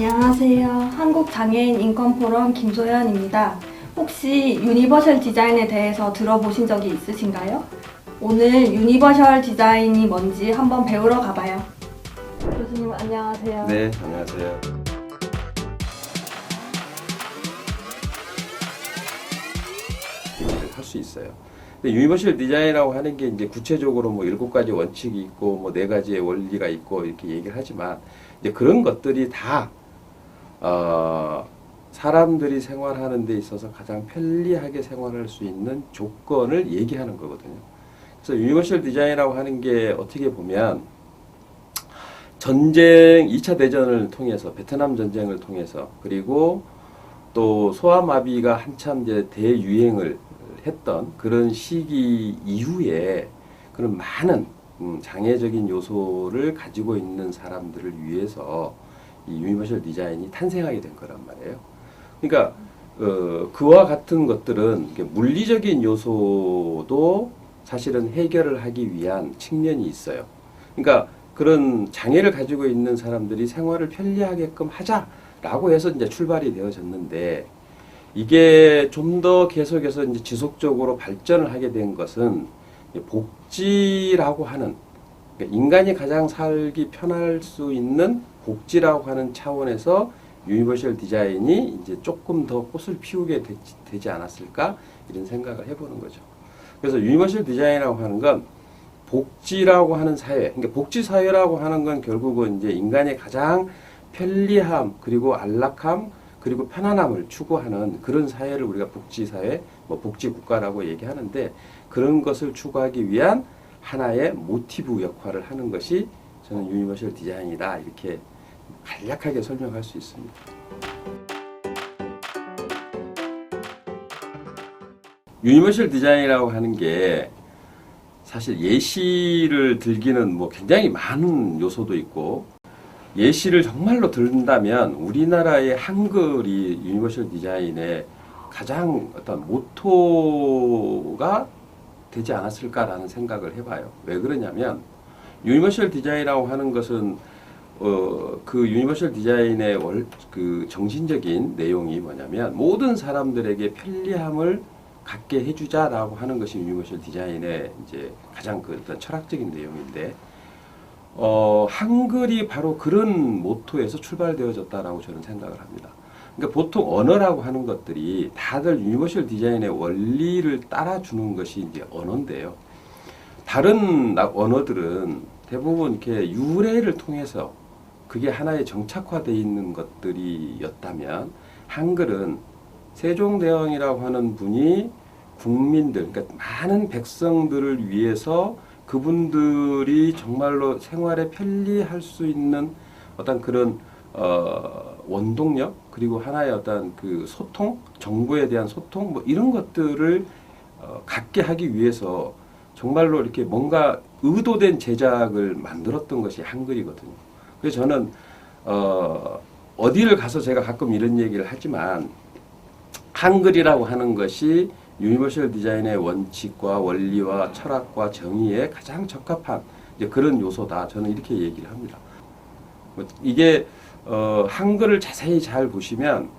안녕하세요. 한국장애인 인권포럼 김소연입니다. 혹시 유니버셜 디자인에 대해서 들어보신 적이 있으신가요? 오늘 유니버셜 디자인이 뭔지 한번 배우러 가봐요. 교수님 안녕하세요. 네, 안녕하세요. 할 수 있어요. 근데 유니버셜 디자인이라고 하는 게 이제 구체적으로 뭐 7가지 원칙이 있고 뭐 4가지의 원리가 있고 이렇게 얘기를 하지만 이제 그런 것들이 다 사람들이 생활하는 데 있어서 가장 편리하게 생활할 수 있는 조건을 얘기하는 거거든요. 그래서 유니버셜 디자인이라고 하는 게 어떻게 보면 전쟁, 2차 대전을 통해서, 베트남 전쟁을 통해서, 그리고 또 소아마비가 한참 이제 대유행을 했던 그런 시기 이후에 그런 많은 장애적인 요소를 가지고 있는 사람들을 위해서 이 유니버셜 디자인이 탄생하게 된 거란 말이에요. 그러니까 그와 같은 것들은 물리적인 요소도 사실은 해결을 하기 위한 측면이 있어요. 그러니까 그런 장애를 가지고 있는 사람들이 생활을 편리하게끔 하자라고 해서 이제 출발이 되어졌는데 이게 좀 더 계속해서 이제 지속적으로 발전을 하게 된 것은 복지라고 하는 그러니까 인간이 가장 살기 편할 수 있는 복지라고 하는 차원에서 유니버셜 디자인이 이제 조금 더 꽃을 피우게 되지 않았을까 이런 생각을 해보는 거죠. 그래서 유니버셜 디자인이라고 하는 건 복지라고 하는 사회, 그러니까 복지 사회라고 하는 건 결국은 이제 인간의 가장 편리함 그리고 안락함 그리고 편안함을 추구하는 그런 사회를 우리가 복지 사회, 뭐 복지 국가라고 얘기하는데 그런 것을 추구하기 위한 하나의 모티브 역할을 하는 것이 저는 유니버셜 디자인이다 이렇게 간략하게 설명할 수 있습니다. 유니버셜 디자인이라고 하는 게 사실 예시를 들기는 뭐 굉장히 많은 요소도 있고 예시를 정말로 든다면 우리나라의 한글이 유니버셜 디자인의 가장 어떤 모토가 되지 않았을까라는 생각을 해봐요. 왜 그러냐면 유니버셜 디자인이라고 하는 것은 그 유니버셜 디자인의 그 정신적인 내용이 뭐냐면 모든 사람들에게 편리함을 갖게 해주자라고 하는 것이 유니버셜 디자인의 이제 가장 그 어떤 철학적인 내용인데 한글이 바로 그런 모토에서 출발되어졌다라고 저는 생각을 합니다. 그러니까 보통 언어라고 하는 것들이 다들 유니버셜 디자인의 원리를 따라주는 것이 이제 언어인데요. 다른 언어들은 대부분 이렇게 유래를 통해서 그게 하나의 정착화되어 있는 것들이었다면 한글은 세종대왕이라고 하는 분이 국민들, 그러니까 많은 백성들을 위해서 그분들이 정말로 생활에 편리할 수 있는 어떤 그런 원동력 그리고 하나의 어떤 그 소통, 정보에 대한 소통 뭐 이런 것들을 갖게 하기 위해서 정말로 이렇게 뭔가 의도된 제작을 만들었던 것이 한글이거든요. 그래서 저는 어디를 가서 제가 가끔 이런 얘기를 하지만 한글이라고 하는 것이 유니버셜 디자인의 원칙과 원리와 철학과 정의에 가장 적합한 이제 그런 요소다. 저는 이렇게 얘기를 합니다. 이게 한글을 자세히 잘 보시면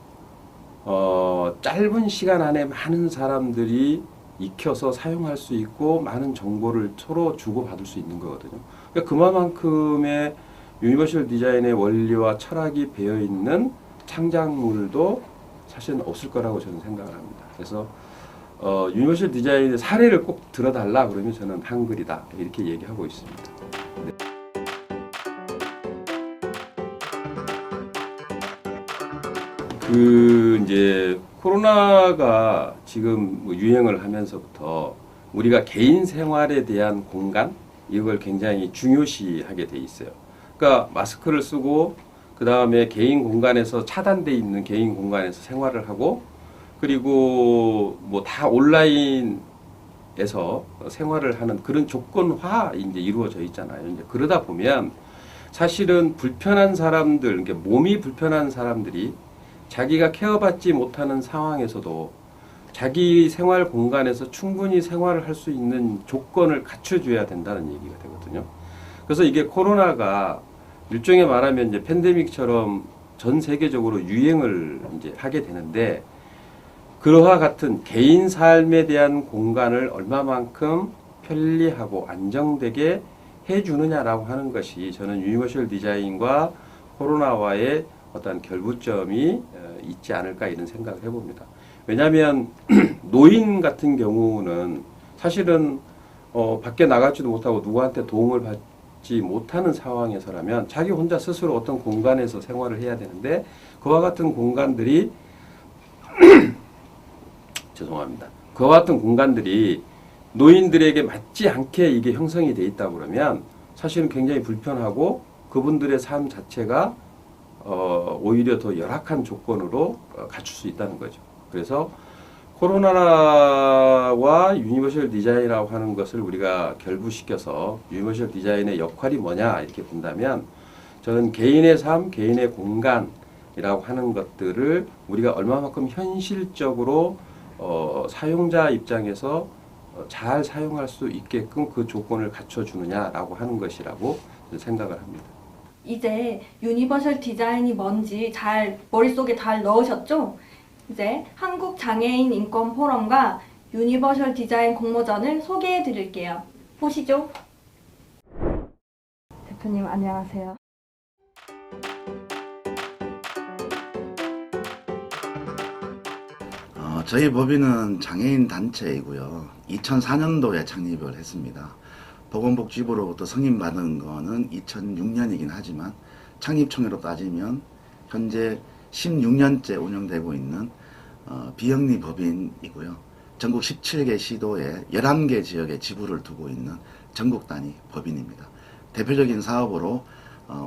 짧은 시간 안에 많은 사람들이 익혀서 사용할 수 있고 많은 정보를 서로 주고받을 수 있는 거거든요. 그러니까 그만큼의 유니버셜 디자인의 원리와 철학이 배어있는 창작물도 사실은 없을 거라고 저는 생각을 합니다. 그래서 유니버셜 디자인의 사례를 꼭 들어달라 그러면 저는 한글이다 이렇게 얘기하고 있습니다. 네. 이제 코로나가 지금 유행을 하면서부터 우리가 개인 생활에 대한 공간 이걸 굉장히 중요시하게 돼 있어요. 그러니까 마스크를 쓰고 그 다음에 개인 공간에서 차단돼 있는 개인 공간에서 생활을 하고 그리고 뭐 다 온라인에서 생활을 하는 그런 조건화 이제 이루어져 있잖아요. 이제 그러다 보면 사실은 불편한 사람들, 그러니까 몸이 불편한 사람들이 자기가 케어받지 못하는 상황에서도 자기 생활 공간에서 충분히 생활을 할 수 있는 조건을 갖춰줘야 된다는 얘기가 되거든요. 그래서 이게 코로나가 일종의 말하면 이제 팬데믹처럼 전 세계적으로 유행을 이제 하게 되는데 그러와 같은 개인 삶에 대한 공간을 얼마만큼 편리하고 안정되게 해주느냐라고 하는 것이 저는 유니버셜 디자인과 코로나와의 어떤 결부점이 있지 않을까 이런 생각을 해봅니다. 왜냐하면 노인 같은 경우는 사실은 밖에 나가지도 못하고 누구한테 도움을 받지 못하는 상황에서라면 자기 혼자 스스로 어떤 공간에서 생활을 해야 되는데 그와 같은 공간들이 죄송합니다. 그와 같은 공간들이 노인들에게 맞지 않게 이게 형성이 돼 있다 그러면 사실은 굉장히 불편하고 그분들의 삶 자체가 오히려 더 열악한 조건으로 갖출 수 있다는 거죠. 그래서 코로나와 유니버셜 디자인이라고 하는 것을 우리가 결부시켜서 유니버셜 디자인의 역할이 뭐냐 이렇게 본다면 저는 개인의 삶, 개인의 공간이라고 하는 것들을 우리가 얼마만큼 현실적으로 사용자 입장에서 잘 사용할 수 있게끔 그 조건을 갖춰주느냐라고 하는 것이라고 생각을 합니다. 이제 유니버셜 디자인이 뭔지 잘 머릿속에 잘 넣으셨죠? 이제 한국장애인 인권 포럼과 유니버셜 디자인 공모전을 소개해 드릴게요. 보시죠. 대표님 안녕하세요. 저희 법인은 장애인 단체이고요. 2004년도에 창립을 했습니다. 보건복지부로부터 승인받은 거는 2006년이긴 하지만 창립총회로 따지면 현재 16년째 운영되고 있는 비영리 법인이고요. 전국 17개 시도에 11개 지역에 지부를 두고 있는 전국 단위 법인입니다. 대표적인 사업으로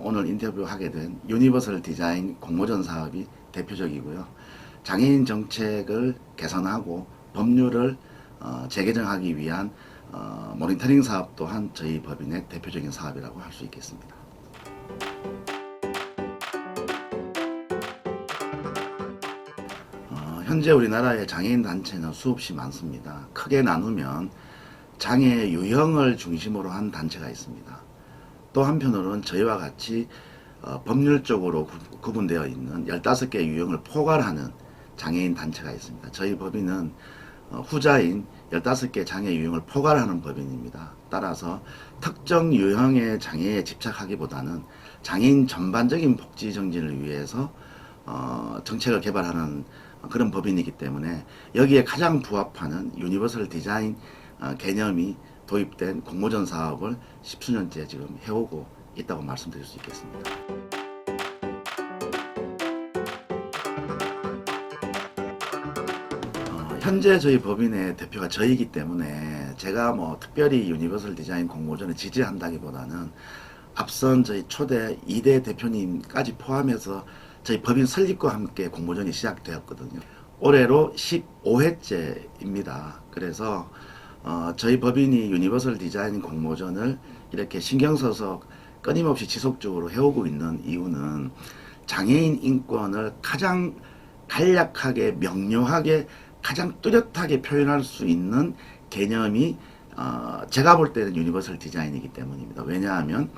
오늘 인터뷰하게 된 유니버설 디자인 공모전 사업이 대표적이고요. 장애인 정책을 개선하고 법률을 재개정하기 위한 모니터링 사업 또한 저희 법인의 대표적인 사업이라고 할 수 있겠습니다. 현재 우리나라의 장애인 단체는 수없이 많습니다. 크게 나누면 장애 유형을 중심으로 한 단체가 있습니다. 또 한편으로는 저희와 같이 법률적으로 구분되어 있는 15개 유형을 포괄하는 장애인 단체가 있습니다. 저희 법인은 후자인 15개 장애 유형을 포괄하는 법인입니다. 따라서 특정 유형의 장애에 집착하기보다는 장애인 전반적인 복지 정진을 위해서 정책을 개발하는 그런 법인이기 때문에 여기에 가장 부합하는 유니버설 디자인 개념이 도입된 공모전 사업을 10수년째 지금 해오고 있다고 말씀드릴 수 있겠습니다. 현재 저희 법인의 대표가 저이기 때문에 제가 뭐 특별히 유니버설 디자인 공모전을 지지한다기보다는 앞선 저희 초대 2대 대표님까지 포함해서 저희 법인 설립과 함께 공모전이 시작되었거든요. 올해로 15회째입니다. 그래서 저희 법인이 유니버설 디자인 공모전을 이렇게 신경 써서 끊임없이 지속적으로 해오고 있는 이유는 장애인 인권을 가장 간략하게 명료하게 가장 뚜렷하게 표현할 수 있는 개념이 제가 볼 때는 유니버설 디자인이기 때문입니다. 왜냐하면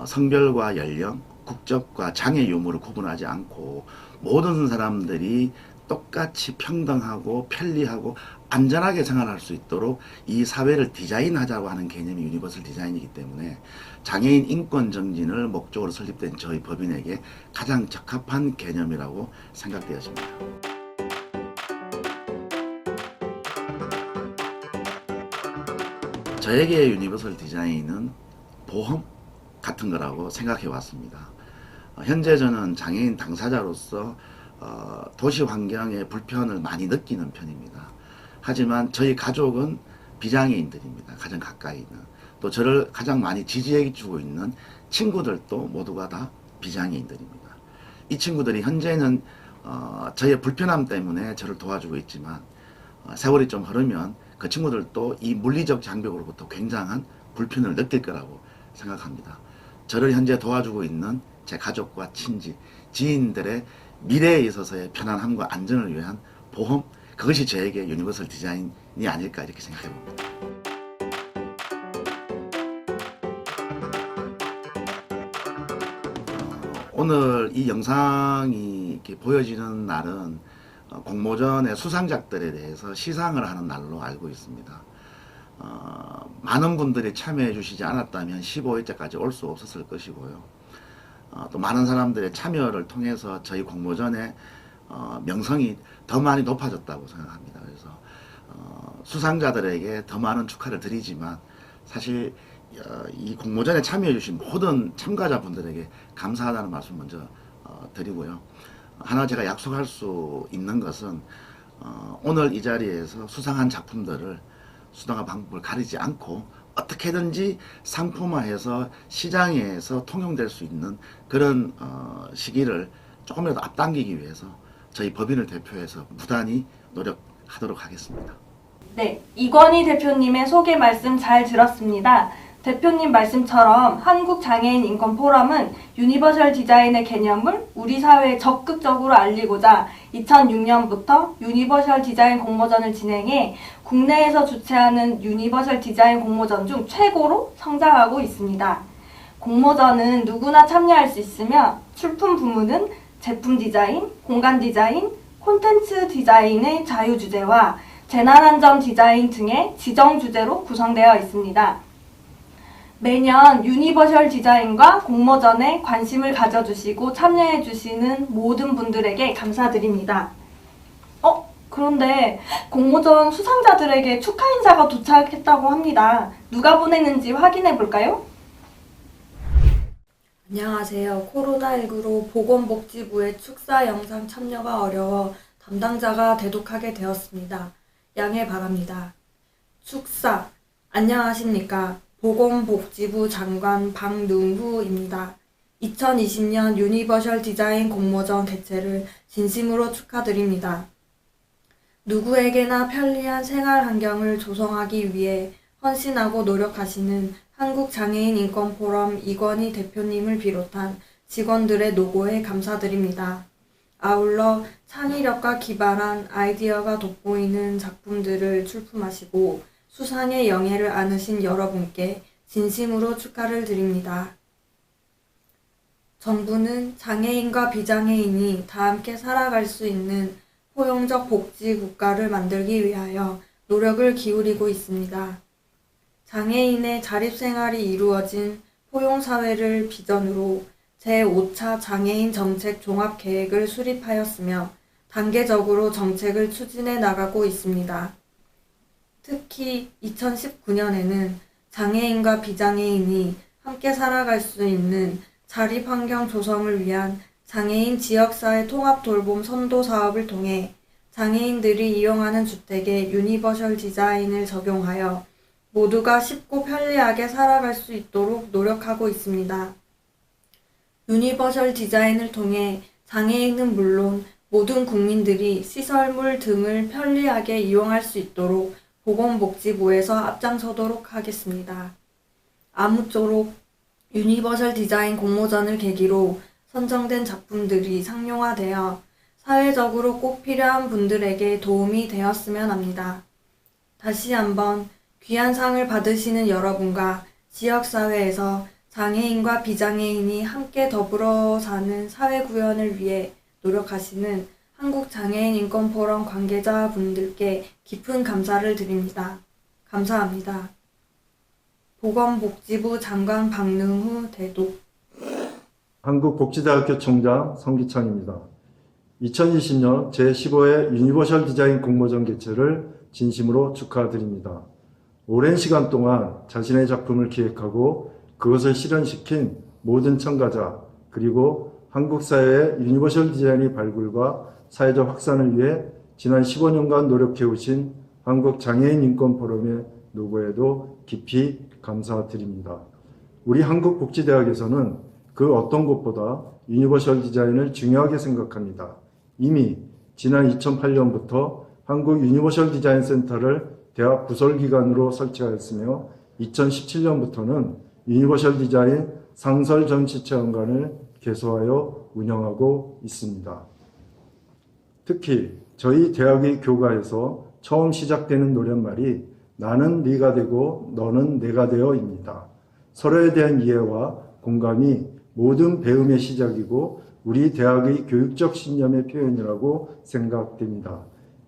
성별과 연령, 국적과 장애 유무를 구분하지 않고 모든 사람들이 똑같이 평등하고 편리하고 안전하게 생활할 수 있도록 이 사회를 디자인하자고 하는 개념이 유니버설 디자인이기 때문에 장애인 인권 정진을 목적으로 설립된 저희 법인에게 가장 적합한 개념이라고 생각되었습니다. 저에게 유니버설 디자인은 보험 같은 거라고 생각해 왔습니다. 현재 저는 장애인 당사자로서 도시 환경의 불편을 많이 느끼는 편입니다. 하지만 저희 가족은 비장애인들입니다. 가장 가까이 있는. 또 저를 가장 많이 지지해 주고 있는 친구들도 모두가 다 비장애인들입니다. 이 친구들이 현재는 저의 불편함 때문에 저를 도와주고 있지만 세월이 좀 흐르면 그 친구들도 이 물리적 장벽으로부터 굉장한 불편을 느낄 거라고 생각합니다. 저를 현재 도와주고 있는 제 가족과 친지, 지인들의 미래에 있어서의 편안함과 안전을 위한 보험, 그것이 저에게 유니버설 디자인이 아닐까 이렇게 생각해 봅니다. 오늘 이 영상이 이렇게 보여지는 날은 공모전의 수상작들에 대해서 시상을 하는 날로 알고 있습니다. 많은 분들이 참여해 주시지 않았다면 15일째까지 올 수 없었을 것이고요. 또 많은 사람들의 참여를 통해서 저희 공모전의 명성이 더 많이 높아졌다고 생각합니다. 그래서 수상자들에게 더 많은 축하를 드리지만 사실 이 공모전에 참여해 주신 모든 참가자분들에게 감사하다는 말씀 먼저 드리고요. 하나 제가 약속할 수 있는 것은 오늘 이 자리에서 수상한 작품들을 수당화 방법을 가리지 않고 어떻게든지 상품화해서 시장에서 통용될 수 있는 그런 시기를 조금이라도 앞당기기 위해서 저희 법인을 대표해서 무단히 노력하도록 하겠습니다. 네, 이건희 대표님의 소개 말씀 잘 들었습니다. 대표님 말씀처럼 한국장애인인권포럼은 유니버셜 디자인의 개념을 우리 사회에 적극적으로 알리고자 2006년부터 유니버셜 디자인 공모전을 진행해 국내에서 주최하는 유니버셜 디자인 공모전 중 최고로 성장하고 있습니다. 공모전은 누구나 참여할 수 있으며 출품 부문은 제품 디자인, 공간 디자인, 콘텐츠 디자인의 자유주제와 재난안전 디자인 등의 지정 주제로 구성되어 있습니다. 매년 유니버셜 디자인과 공모전에 관심을 가져주시고 참여해주시는 모든 분들에게 감사드립니다. 그런데 공모전 수상자들에게 축하 인사가 도착했다고 합니다. 누가 보냈는지 확인해 볼까요? 안녕하세요. 코로나19로 보건복지부의 축사 영상 참여가 어려워 담당자가 대독하게 되었습니다. 양해 바랍니다. 축사, 안녕하십니까. 보건복지부 장관 박능후입니다. 2020년 유니버셜 디자인 공모전 개최를 진심으로 축하드립니다. 누구에게나 편리한 생활 환경을 조성하기 위해 헌신하고 노력하시는 한국장애인인권포럼 이건희 대표님을 비롯한 직원들의 노고에 감사드립니다. 아울러 창의력과 기발한 아이디어가 돋보이는 작품들을 출품하시고 수상의 영예를 안으신 여러분께 진심으로 축하를 드립니다. 정부는 장애인과 비장애인이 다 함께 살아갈 수 있는 포용적 복지 국가를 만들기 위하여 노력을 기울이고 있습니다. 장애인의 자립생활이 이루어진 포용사회를 비전으로 제5차 장애인 정책 종합계획을 수립하였으며 단계적으로 정책을 추진해 나가고 있습니다. 특히 2019년에는 장애인과 비장애인이 함께 살아갈 수 있는 자립환경 조성을 위한 장애인 지역사회 통합 돌봄 선도 사업을 통해 장애인들이 이용하는 주택에 유니버셜 디자인을 적용하여 모두가 쉽고 편리하게 살아갈 수 있도록 노력하고 있습니다. 유니버셜 디자인을 통해 장애인은 물론 모든 국민들이 시설물 등을 편리하게 이용할 수 있도록 보건복지부에서 앞장서도록 하겠습니다. 아무쪼록 유니버셜 디자인 공모전을 계기로 선정된 작품들이 상용화되어 사회적으로 꼭 필요한 분들에게 도움이 되었으면 합니다. 다시 한번 귀한 상을 받으시는 여러분과 지역사회에서 장애인과 비장애인이 함께 더불어 사는 사회 구현을 위해 노력하시는 한국장애인인권포럼 관계자분들께 깊은 감사를 드립니다. 감사합니다. 보건복지부 장관 박능후 대독. 한국복지대학교 총장 성기창입니다. 2020년 제15회 유니버셜 디자인 공모전 개최를 진심으로 축하드립니다. 오랜 시간 동안 자신의 작품을 기획하고 그것을 실현시킨 모든 참가자 그리고 한국 사회의 유니버셜 디자인의 발굴과 사회적 확산을 위해 지난 15년간 노력해오신 한국장애인인권포럼의 노고에도 깊이 감사드립니다. 우리 한국복지대학에서는 그 어떤 곳보다 유니버셜 디자인을 중요하게 생각합니다. 이미 지난 2008년부터 한국 유니버셜 디자인 센터를 대학 부설기관으로 설치하였으며 2017년부터는 유니버셜 디자인 상설 전시체험관을 개소하여 운영하고 있습니다. 특히 저희 대학의 교과에서 처음 시작되는 노랫말이 나는 네가 되고 너는 내가 되어입니다. 서로에 대한 이해와 공감이 모든 배움의 시작이고 우리 대학의 교육적 신념의 표현이라고 생각됩니다.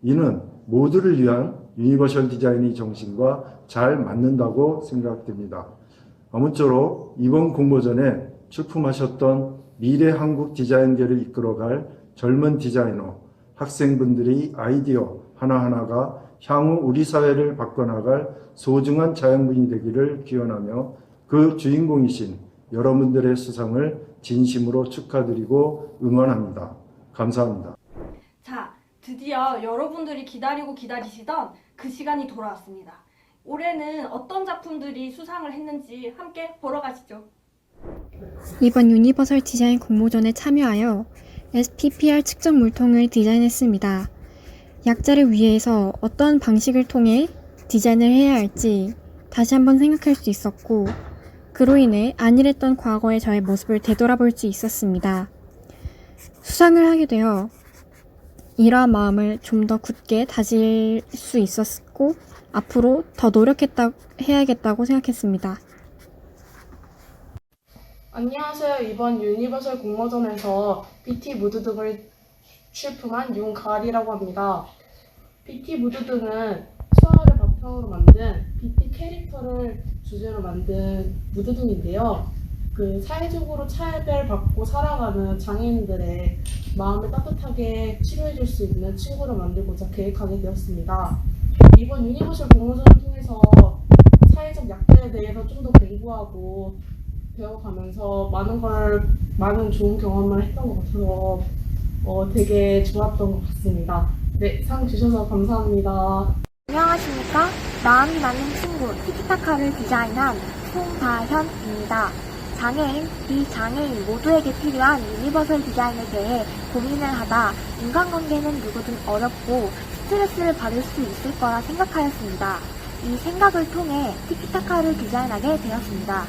이는 모두를 위한 유니버셜 디자인의 정신과 잘 맞는다고 생각됩니다. 아무쪼록 이번 공모전에 출품하셨던 미래 한국 디자인계를 이끌어갈 젊은 디자이너, 학생분들의 아이디어 하나하나가 향후 우리 사회를 바꿔나갈 소중한 자양분이 되기를 기원하며 그 주인공이신 여러분들의 수상을 진심으로 축하드리고 응원합니다. 감사합니다. 자, 드디어 여러분들이 기다리고 기다리시던 그 시간이 돌아왔습니다. 올해는 어떤 작품들이 수상을 했는지 함께 보러 가시죠. 이번 유니버설 디자인 공모전에 참여하여 SPPR 측정 물통을 디자인했습니다. 약자를 위해서 어떤 방식을 통해 디자인을 해야 할지 다시 한번 생각할 수 있었고, 그로 인해 안일했던 과거의 저의 모습을 되돌아볼 수 있었습니다. 수상을 하게 되어 이러한 마음을 좀 더 굳게 다질 수 있었고, 앞으로 더 해야겠다고 생각했습니다. 안녕하세요. 이번 유니버설 공모전에서 BT 무드등을 출품한 윤가을이라고 합니다. BT 무드등은 수화를 바탕으로 만든 BT 캐릭터를 주제로 만든 무드등인데요. 사회적으로 차별받고 살아가는 장애인들의 마음을 따뜻하게 치료해줄 수 있는 친구를 만들고자 계획하게 되었습니다. 이번 유니버설 공모전을 통해서 사회적 약자에 대해서 좀 더 공부하고 배워가면서 많은 좋은 경험을 했던 것 같아서 되게 좋았던 것 같습니다. 네, 상 주셔서 감사합니다. 안녕하십니까? 마음이 맞는 친구 티키타카를 디자인한 송다현입니다. 장애인, 비장애인 모두에게 필요한 유니버설 디자인에 대해 고민을 하다 인간관계는 누구든 어렵고 스트레스를 받을 수 있을 거라 생각하였습니다. 이 생각을 통해 티키타카를 디자인하게 되었습니다.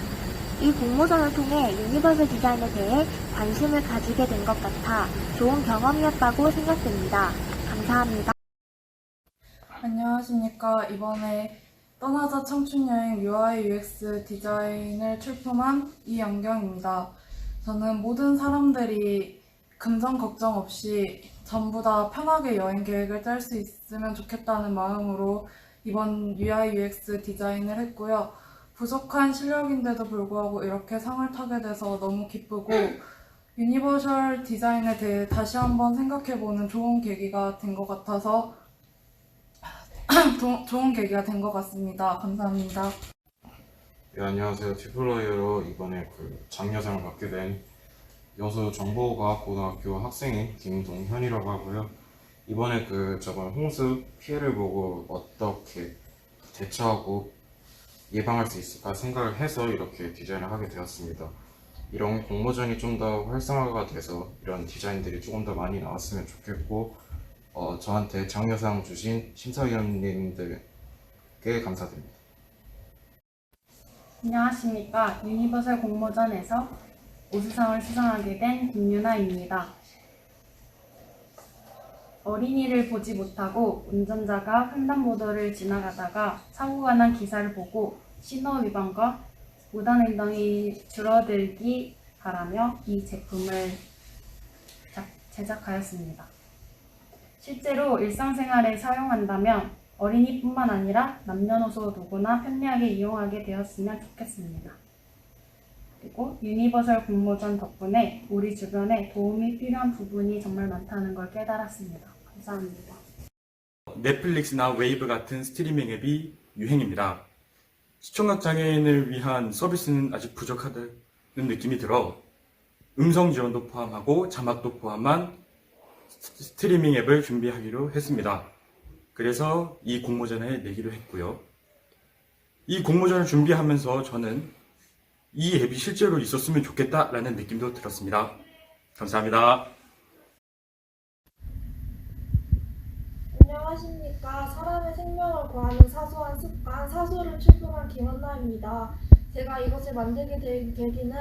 이 공모전을 통해 유니버설 디자인에 대해 관심을 가지게 된 것 같아 좋은 경험이었다고 생각됩니다. 감사합니다. 안녕하십니까. 이번에 떠나자 청춘여행 UI UX 디자인을 출품한 이영경입니다. 저는 모든 사람들이 금전 걱정 없이 전부 다 편하게 여행 계획을 짤 수 있으면 좋겠다는 마음으로 이번 UI UX 디자인을 했고요. 부족한 실력인데도 불구하고 이렇게 상을 타게 돼서 너무 기쁘고 유니버셜 디자인에 대해 다시 한번 생각해보는 좋은 계기가 된 것 같아서 좋은 계기가 된 것 같습니다. 감사합니다. 네, 안녕하세요. 디플로이어로 이번에 장려상을 받게 된 여수정보과학고등학교 학생인 김동현이라고 하고요. 이번에 저번 홍수 피해를 보고 어떻게 대처하고 예방할 수 있을까 생각을 해서 이렇게 디자인을 하게 되었습니다. 이런 공모전이 좀 더 활성화가 돼서 이런 디자인들이 조금 더 많이 나왔으면 좋겠고, 저한테 장려상 주신 심사위원님들께 감사드립니다. 안녕하십니까. 유니버설 공모전에서 우수상을 수상하게 된 김유나입니다. 어린이를 보지 못하고 운전자가 횡단보도를 지나가다가 사고가 난 기사를 보고 신호 위반과 무단 횡단이 줄어들기 바라며 이 제품을 제작하였습니다. 실제로 일상생활에 사용한다면 어린이뿐만 아니라 남녀노소 누구나 편리하게 이용하게 되었으면 좋겠습니다. 그리고 유니버설 공모전 덕분에 우리 주변에 도움이 필요한 부분이 정말 많다는 걸 깨달았습니다. 감사합니다. 넷플릭스나 웨이브 같은 스트리밍 앱이 유행입니다. 시청각 장애인을 위한 서비스는 아직 부족하다는 느낌이 들어 음성 지원도 포함하고 자막도 포함한 스트리밍 앱을 준비하기로 했습니다. 그래서 이 공모전에 내기로 했고요. 이 공모전을 준비하면서 저는 이 앱이 실제로 있었으면 좋겠다라는 느낌도 들었습니다. 감사합니다. 안녕하십니까. 사람의 생명을 구하는 사소한 습관, 사소를 출품한 김한나입니다. 제가 이것을 만들게 된 계기는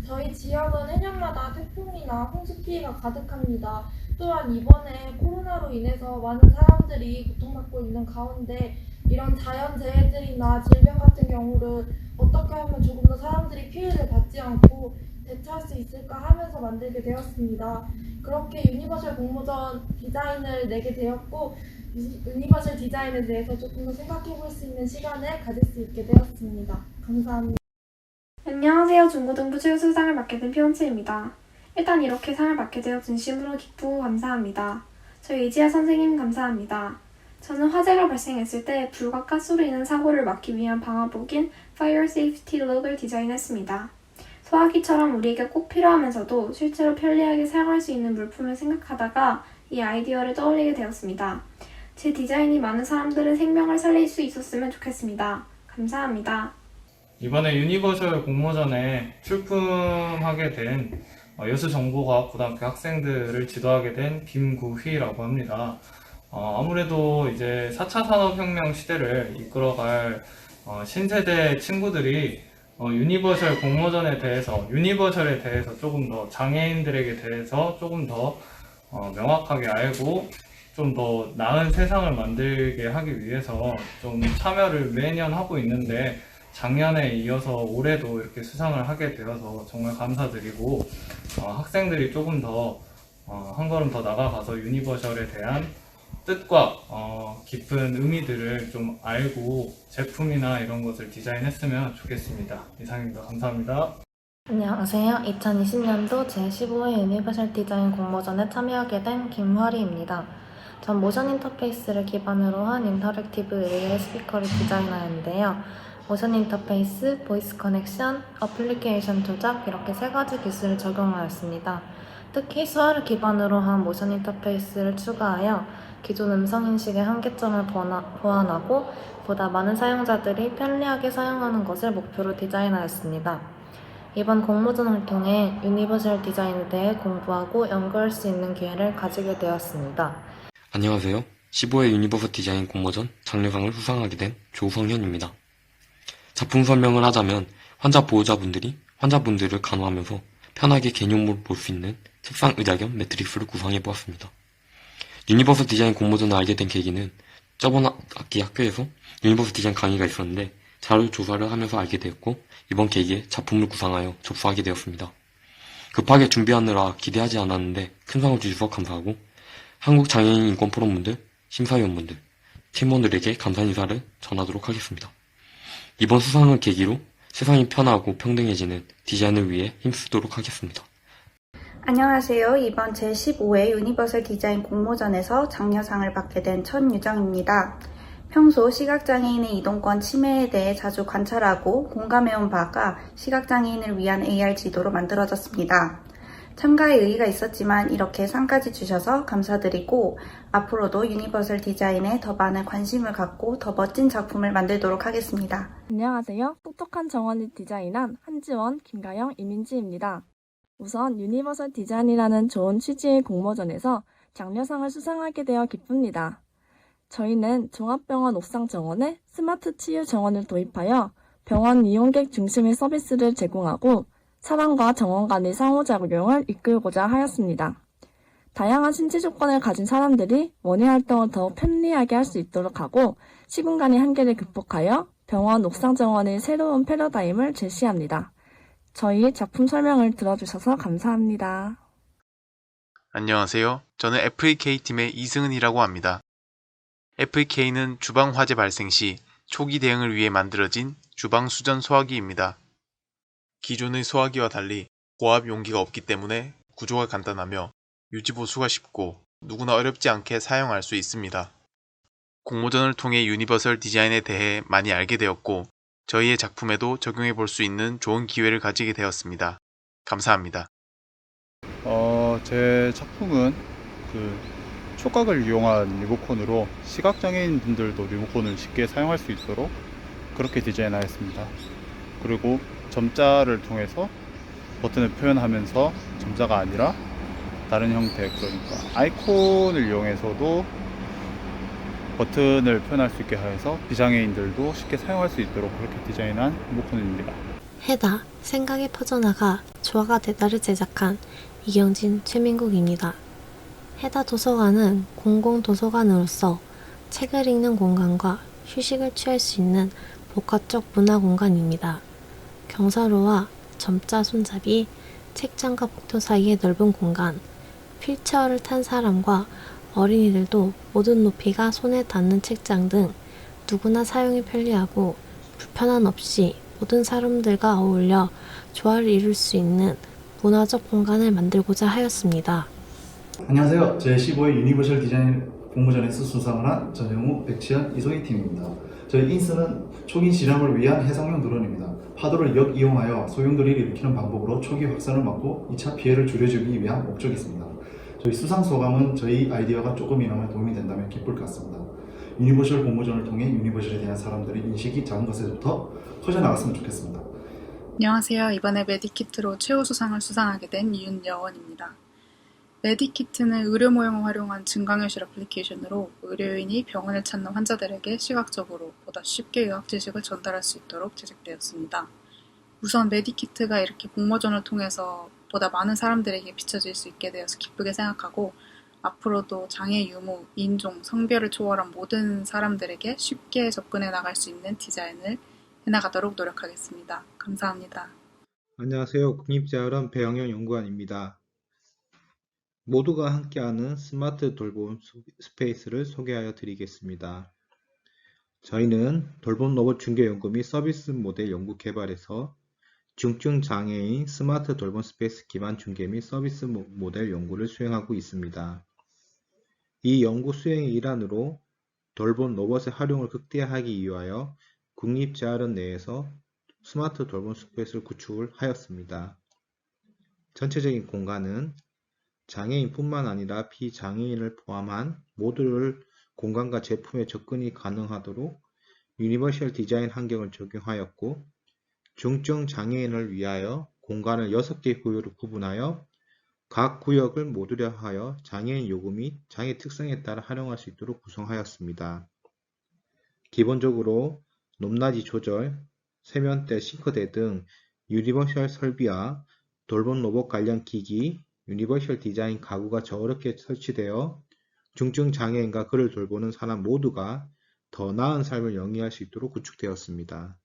저희 지역은 해년마다 태풍이나 홍수 피해가 가득합니다. 또한 이번에 코로나로 인해서 많은 사람들이 고통받고 있는 가운데 이런 자연재해들이나 질병 같은 경우를 어떻게 하면 조금 더 사람들이 피해를 받지 않고 대처할 수 있을까 하면서 만들게 되었습니다. 그렇게 유니버셜 공모전 디자인을 내게 되었고 유니버셜 디자인에 대해서 조금 더 생각해 볼 수 있는 시간을 가질 수 있게 되었습니다. 감사합니다. 안녕하세요. 중고등부 최우수상을 맡게 된 피온치입니다. 일단 이렇게 상을 맡게 되어 진심으로 기쁘고 감사합니다. 저희 이지아 선생님 감사합니다. 저는 화재가 발생했을 때 불과 가스로 인한 사고를 막기 위한 방화복인 Fire Safety Log을 디자인했습니다. 소화기처럼 우리에게 꼭 필요하면서도 실제로 편리하게 사용할 수 있는 물품을 생각하다가 이 아이디어를 떠올리게 되었습니다. 제 디자인이 많은 사람들의 생명을 살릴 수 있었으면 좋겠습니다. 감사합니다. 이번에 유니버셜 공모전에 출품하게 된 여수정보과학 고등학교 학생들을 지도하게 된 김구휘라고 합니다. 아무래도 이제 4차 산업혁명 시대를 이끌어갈 신세대 친구들이 유니버셜 공모전에 대해서, 유니버셜에 대해서 조금 더 장애인들에게 대해서 조금 더 명확하게 알고 좀 더 나은 세상을 만들게 하기 위해서 좀 참여를 매년 하고 있는데 작년에 이어서 올해도 이렇게 수상을 하게 되어서 정말 감사드리고 학생들이 조금 더 한 걸음 더 나아가서 유니버셜에 대한 뜻과 깊은 의미들을 좀 알고 제품이나 이런 것을 디자인했으면 좋겠습니다. 이상입니다. 감사합니다. 안녕하세요. 2020년도 제15회 유니버셜 디자인 공모전에 참여하게 된 김화리입니다. 전 모션 인터페이스를 기반으로 한 인터랙티브 AI 스피커를 디자인하였는데요. 모션 인터페이스, 보이스 커넥션, 어플리케이션 조작 이렇게 3가지 기술을 적용하였습니다. 특히 수화를 기반으로 한 모션 인터페이스를 추가하여 기존 음성 인식의 한계점을 보완하고 보다 많은 사용자들이 편리하게 사용하는 것을 목표로 디자인하였습니다. 이번 공모전을 통해 유니버셜 디자인에 대해 공부하고 연구할 수 있는 기회를 가지게 되었습니다. 안녕하세요. 15회 유니버셜 디자인 공모전 장려상을 수상하게 된 조성현입니다. 작품 설명을 하자면 환자 보호자분들이 환자분들을 간호하면서 편하게 개념으로 볼 수 있는 책상 의자 겸 매트릭스를 구성해 보았습니다. 유니버설 디자인 공모전을 알게 된 계기는 저번 학기 학교에서 유니버설 디자인 강의가 있었는데 자료 조사를 하면서 알게 되었고 이번 계기에 작품을 구상하여 접수하게 되었습니다. 급하게 준비하느라 기대하지 않았는데 큰 상을 주셔서 감사하고 한국장애인 인권포럼분들, 심사위원분들, 팀원들에게 감사 인사를 전하도록 하겠습니다. 이번 수상을 계기로 세상이 편하고 평등해지는 디자인을 위해 힘쓰도록 하겠습니다. 안녕하세요. 이번 제15회 유니버설 디자인 공모전에서 장려상을 받게 된 천유정입니다. 평소 시각장애인의 이동권 침해에 대해 자주 관찰하고 공감해온 바가 시각장애인을 위한 AR 지도로 만들어졌습니다. 참가에 의의가 있었지만 이렇게 상까지 주셔서 감사드리고 앞으로도 유니버설 디자인에 더 많은 관심을 갖고 더 멋진 작품을 만들도록 하겠습니다. 안녕하세요. 똑똑한 정원을 디자인한 한지원, 김가영, 이민지입니다. 우선 유니버설 디자인이라는 좋은 취지의 공모전에서 장려상을 수상하게 되어 기쁩니다. 저희는 종합병원 옥상 정원에 스마트 치유 정원을 도입하여 병원 이용객 중심의 서비스를 제공하고 사람과 정원 간의 상호작용을 이끌고자 하였습니다. 다양한 신체 조건을 가진 사람들이 원예 활동을 더 편리하게 할 수 있도록 하고 시공간의 한계를 극복하여 병원 옥상 정원의 새로운 패러다임을 제시합니다. 저희 작품 설명을 들어주셔서 감사합니다. 안녕하세요. 저는 FEK팀의 이승은이라고 합니다. FEK는 주방 화재 발생 시 초기 대응을 위해 만들어진 주방 수전 소화기입니다. 기존의 소화기와 달리 고압 용기가 없기 때문에 구조가 간단하며 유지 보수가 쉽고 누구나 어렵지 않게 사용할 수 있습니다. 공모전을 통해 유니버설 디자인에 대해 많이 알게 되었고 저희의 작품에도 적용해 볼 수 있는 좋은 기회를 가지게 되었습니다. 감사합니다. 제 작품은 촉각을 이용한 리모컨으로 시각장애인 분들도 리모컨을 쉽게 사용할 수 있도록 그렇게 디자인하였습니다. 그리고 점자를 통해서 버튼을 표현하면서 점자가 아니라 다른 형태, 그러니까 아이콘을 이용해서도 버튼을 표현할 수 있게 해서 비장애인들도 쉽게 사용할 수 있도록 그렇게 디자인한 리모컨입니다. 해다 생각이 퍼져나가 조화가 대다를 제작한 이경진, 최민국입니다. 해다 도서관은 공공도서관으로서 책을 읽는 공간과 휴식을 취할 수 있는 복합적 문화 공간입니다. 경사로와 점자 손잡이, 책장과 복도 사이의 넓은 공간, 휠체어를 탄 사람과 어린이들도 모든 높이가 손에 닿는 책장 등 누구나 사용이 편리하고 불편함 없이 모든 사람들과 어울려 조화를 이룰 수 있는 문화적 공간을 만들고자 하였습니다. 안녕하세요. 제15회 유니버셜 디자인 공모전에서 수상을 한 전영우, 백치현, 이소희 팀입니다. 저희 인스는 초기 지람을 위한 해상용 드론입니다. 파도를 역이용하여 소용돌이를 일으키는 방법으로 초기 확산을 막고 2차 피해를 줄여주기 위한 목적이 있습니다. 저희 수상 소감은 저희 아이디어가 조금이나마 도움이 된다면 기쁠 것 같습니다. 유니버셜 공모전을 통해 유니버셜에 대한 사람들의 인식이 작은 것에서부터 커져나갔으면 좋겠습니다. 안녕하세요. 이번에 메디키트로 최우 수상을 수상하게 된 윤여원입니다. 메디키트는 의료 모형을 활용한 증강현실 애플리케이션으로 의료인이 병원을 찾는 환자들에게 시각적으로 보다 쉽게 의학 지식을 전달할 수 있도록 제작되었습니다. 우선 메디키트가 이렇게 공모전을 통해서 보다 많은 사람들에게 비춰질 수 있게 되어서 기쁘게 생각하고 앞으로도 장애 유무, 인종, 성별을 초월한 모든 사람들에게 쉽게 접근해 나갈 수 있는 디자인을 해나가도록 노력하겠습니다. 감사합니다. 안녕하세요. 국립자율원 배영영 연구원입니다. 모두가 함께하는 스마트 돌봄 스페이스를 소개하여 드리겠습니다. 저희는 돌봄 로봇 중개 연구 및 서비스 모델 연구 개발에서 중증 장애인 스마트 돌봄 스페이스 기반 중개 및 서비스 모델 연구를 수행하고 있습니다. 이 연구 수행의 일환으로 돌봄 로봇의 활용을 극대화하기 위하여 국립자율원 내에서 스마트 돌봄 스페이스를 구축을 하였습니다. 전체적인 공간은 장애인뿐만 아니라 비장애인을 포함한 모두를 공간과 제품에 접근이 가능하도록 유니버셜 디자인 환경을 적용하였고 중증 장애인을 위하여 공간을 6개 구역으로 구분하여 각 구역을 모듈화하여 장애인 요구 및 장애 특성에 따라 활용할 수 있도록 구성하였습니다. 기본적으로 높낮이 조절, 세면대, 싱크대 등 유니버셜 설비와 돌봄 로봇 관련 기기, 유니버셜 디자인 가구가 저렇게 설치되어 중증 장애인과 그를 돌보는 사람 모두가 더 나은 삶을 영위할 수 있도록 구축되었습니다.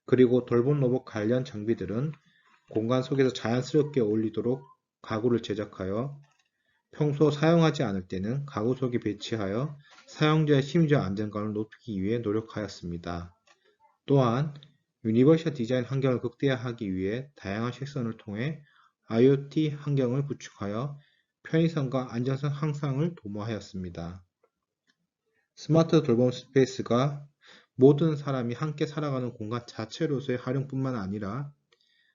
그리고 돌봄 로봇 관련 장비들은 공간 속에서 자연스럽게 어울리도록 가구를 제작하여 평소 사용하지 않을 때는 가구 속에 배치하여 사용자의 심리적 안정감을 높이기 위해 노력하였습니다. 또한 유니버셜 디자인 환경을 극대화하기 위해 다양한 색선을 통해 IoT 환경을 구축하여 편의성과 안전성 향상을 도모하였습니다. 스마트 돌봄 스페이스가 모든 사람이 함께 살아가는 공간 자체로서의 활용뿐만 아니라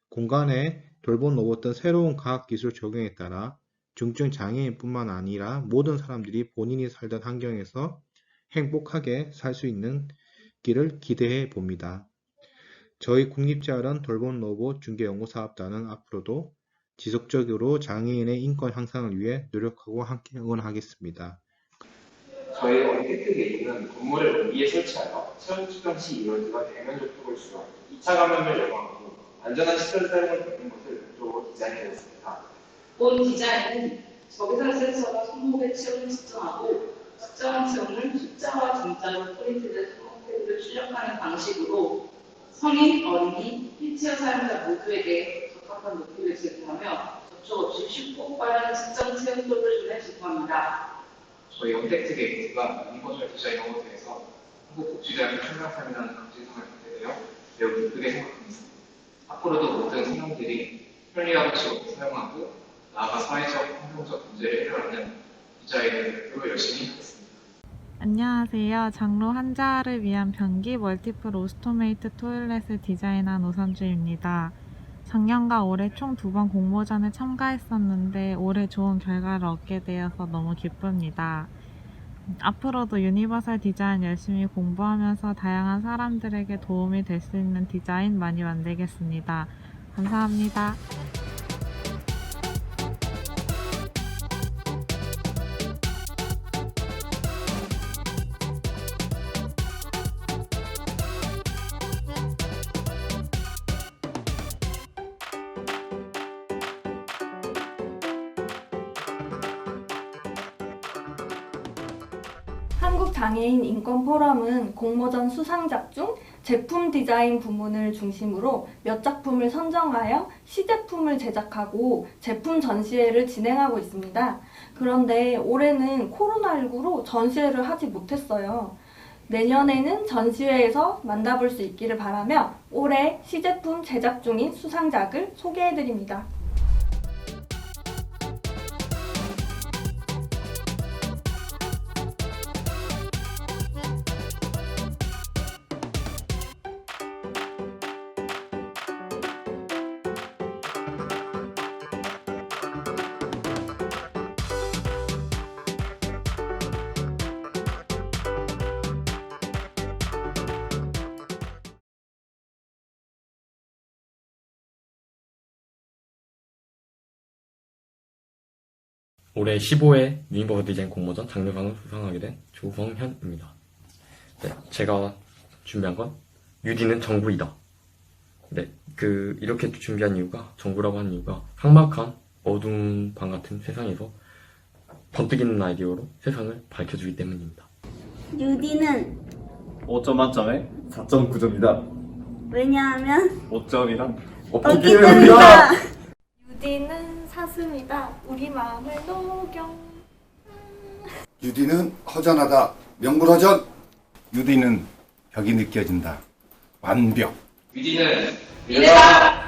공간에 돌봄 로봇 등 새로운 과학기술 적용에 따라 중증 장애인뿐만 아니라 모든 사람들이 본인이 살던 환경에서 행복하게 살 수 있는 길을 기대해 봅니다. 저희 국립자율원 돌봄 로봇 중개연구사업단은 앞으로도 지속적으로 장애인의 인권 향상을 위해 노력하고 함께 응원하겠습니다. 저희 언택트 게이트는 건물을 위에 설치하여 체온 측정 시 이월드가 대면 접촉을 주로 2차 감염을 예방하고 안전한 시설 사용을 돕는 것을 목적으로 디자인되었습니다. 본 디자인은 적외선 센서가 손목의 체온을 측정하고 측정한 체온을 숫자와 점자로 프린트된 손목태그를 출력하는 방식으로 성인, 어린이, 휠체어 사용자 모두에게 적합한 높이를 제공하며 접촉 없이 쉽고 빠른 측정 체온 솔루션을 제공합니다. 저희 언택트 게이트가 유니버셜 디자인 어워드에서 한국 복지대학교 청각상이라는 감시상을 받게 되어 매우 기쁘게 생각하고 있습니다. 앞으로도 모든 성인들이 편리하고 즐겁게 사용하고 나아가 사회적, 환경적 문제를 해결하는 디자인을 목표로 열심히 하겠습니다. 안녕하세요. 장로 환자를 위한 변기 멀티플 오스토메이트 토일렛을 디자인한 오선주입니다. 작년과 올해 총 2번 공모전에 참가했었는데 올해 좋은 결과를 얻게 되어서 너무 기쁩니다. 앞으로도 유니버설 디자인 열심히 공부하면서 다양한 사람들에게 도움이 될 수 있는 디자인 많이 만들겠습니다. 감사합니다. 한국장애인 인권포럼은 공모전 수상작 중 제품 디자인 부문을 중심으로 몇 작품을 선정하여 시제품을 제작하고 제품 전시회를 진행하고 있습니다. 그런데 올해는 코로나19로 전시회를 하지 못했어요. 내년에는 전시회에서 만나볼 수 있기를 바라며 올해 시제품 제작 중인 수상작을 소개해드립니다. 올해 15회 유니버설 디자인 공모전 장려상을 수상하게 된 조성현입니다. 네, 제가 준비한 건 UD는 정부이다. 네, 이렇게 준비한 이유가, 정부라고 한 이유가 삭막한 어두운 방 같은 세상에서 번뜩이는 아이디어로 세상을 밝혀주기 때문입니다. UD는 5점 만점에 4.9점이다. 왜냐하면 5점이란 없기 때문이다. UD는 사슴이다. 우리 마음을 녹여. UD는 허전하다. 명불허전. UD는 벽이 느껴진다. 완벽. UD는 미래다.